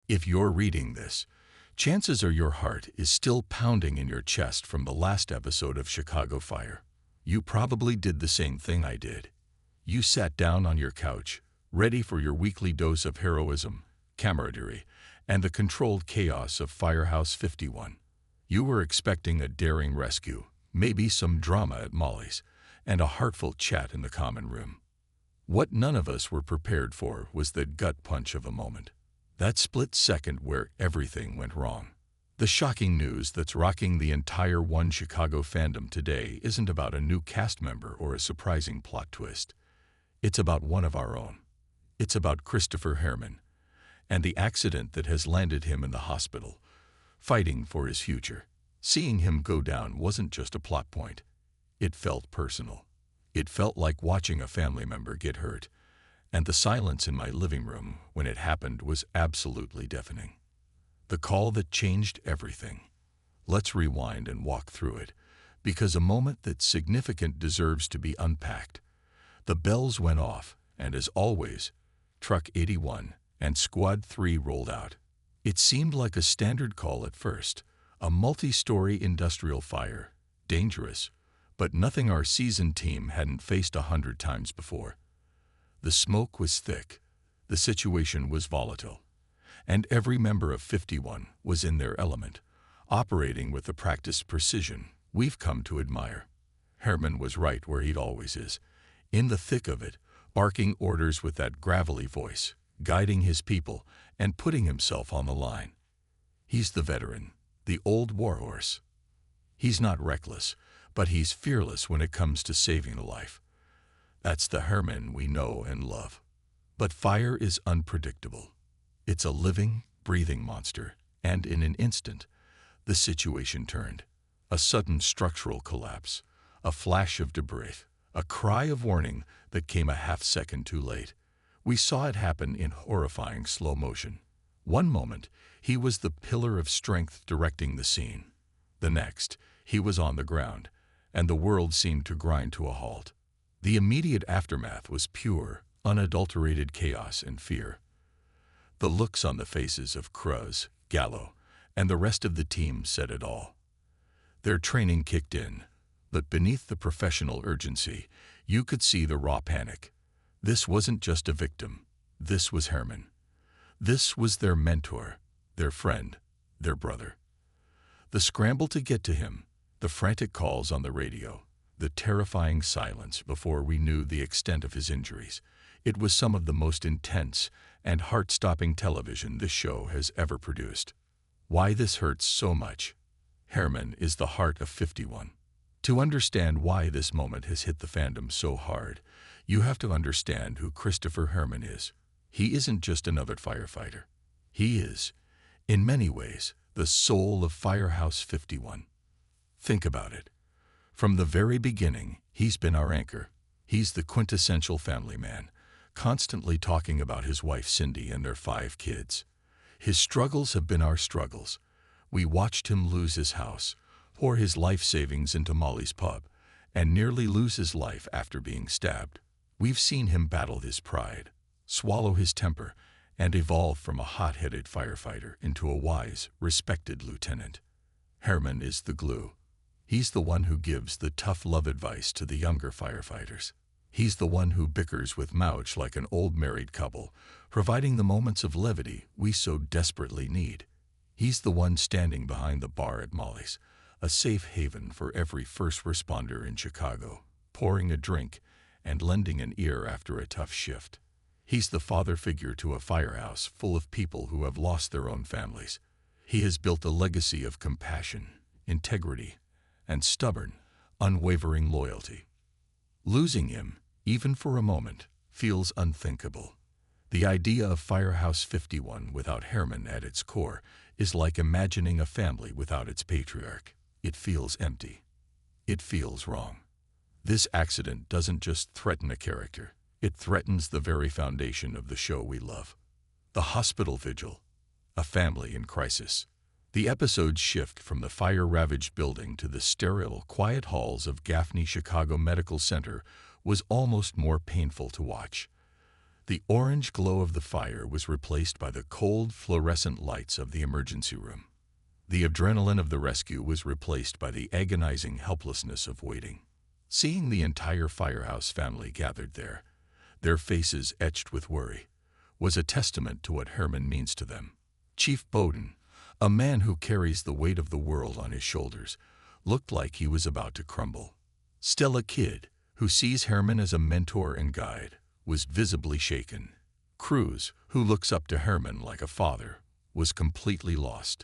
If you're reading this, chances are your heart is still pounding in your chest from the last episode of Chicago Fire. You probably did the same thing I did. You sat down on your couch, ready for your weekly dose of heroism, camaraderie, and the controlled chaos of Firehouse 51. You were expecting a daring rescue, maybe some drama at Molly's, and a heartfelt chat in the common room. What none of us were prepared for was the gut punch of a moment. That split second where everything went wrong. The shocking news that's rocking the entire One Chicago fandom today isn't about a new cast member or a surprising plot twist. It's about one of our own. It's about Christopher Herrmann and the accident that has landed him in the hospital, fighting for his future. Seeing him go down wasn't just a plot point. It felt personal. It felt like watching a family member get hurt, and the silence in my living room when it happened was absolutely deafening. The call that changed everything. Let's rewind and walk through it, because a moment that's significant deserves to be unpacked. The bells went off, and as always, Truck 81 and Squad 3 rolled out. It seemed like a standard call at first, a multi-story industrial fire, dangerous, but nothing our seasoned team hadn't faced 100 times before. The smoke was thick, the situation was volatile, and every member of 51 was in their element, operating with the practiced precision we've come to admire. Herrmann was right where he always is, in the thick of it, barking orders with that gravelly voice, guiding his people and putting himself on the line. He's the veteran, the old warhorse. He's not reckless, but he's fearless when it comes to saving a life. That's the Herrmann we know and love. But fire is unpredictable. It's a living, breathing monster, and in an instant, the situation turned. A sudden structural collapse, a flash of debris, a cry of warning that came a half-second too late. We saw it happen in horrifying slow motion. One moment, he was the pillar of strength directing the scene. The next, he was on the ground, and the world seemed to grind to a halt. The immediate aftermath was pure, unadulterated chaos and fear. The looks on the faces of Cruz, Gallo, and the rest of the team said it all. Their training kicked in, but beneath the professional urgency, you could see the raw panic. This wasn't just a victim. This was Herrmann. This was their mentor, their friend, their brother. The scramble to get to him, the frantic calls on the radio, the terrifying silence before we knew the extent of his injuries. It was some of the most intense and heart-stopping television this show has ever produced. Why this hurts so much? Herrmann is the heart of 51. To understand why this moment has hit the fandom so hard, you have to understand who Christopher Herrmann is. He isn't just another firefighter. He is, in many ways, the soul of Firehouse 51. Think about it. From the very beginning, he's been our anchor. He's the quintessential family man, constantly talking about his wife Cindy and their 5 kids. His struggles have been our struggles. We watched him lose his house, pour his life savings into Molly's pub, and nearly lose his life after being stabbed. We've seen him battle his pride, swallow his temper, and evolve from a hot-headed firefighter into a wise, respected lieutenant. Herrmann is the glue. He's the one who gives the tough love advice to the younger firefighters. He's the one who bickers with Mouch like an old married couple, providing the moments of levity we so desperately need. He's the one standing behind the bar at Molly's, a safe haven for every first responder in Chicago, pouring a drink and lending an ear after a tough shift. He's the father figure to a firehouse full of people who have lost their own families. He has built a legacy of compassion, integrity, and stubborn, unwavering loyalty. Losing him, even for a moment, feels unthinkable. The idea of Firehouse 51 without Herrmann at its core is like imagining a family without its patriarch. It feels empty. It feels wrong. This accident doesn't just threaten a character. It threatens the very foundation of the show we love. The hospital vigil, a family in crisis. The episodes shift from the fire-ravaged building to the sterile, quiet halls of Gaffney Chicago Medical Center was almost more painful to watch. The orange glow of the fire was replaced by the cold, fluorescent lights of the emergency room. The adrenaline of the rescue was replaced by the agonizing helplessness of waiting. Seeing the entire firehouse family gathered there, their faces etched with worry, was a testament to what Herrmann means to them. Chief Bowden, a man who carries the weight of the world on his shoulders, looked like he was about to crumble. Stella Kidd, who sees Herrmann as a mentor and guide, was visibly shaken. Cruz, who looks up to Herrmann like a father, was completely lost.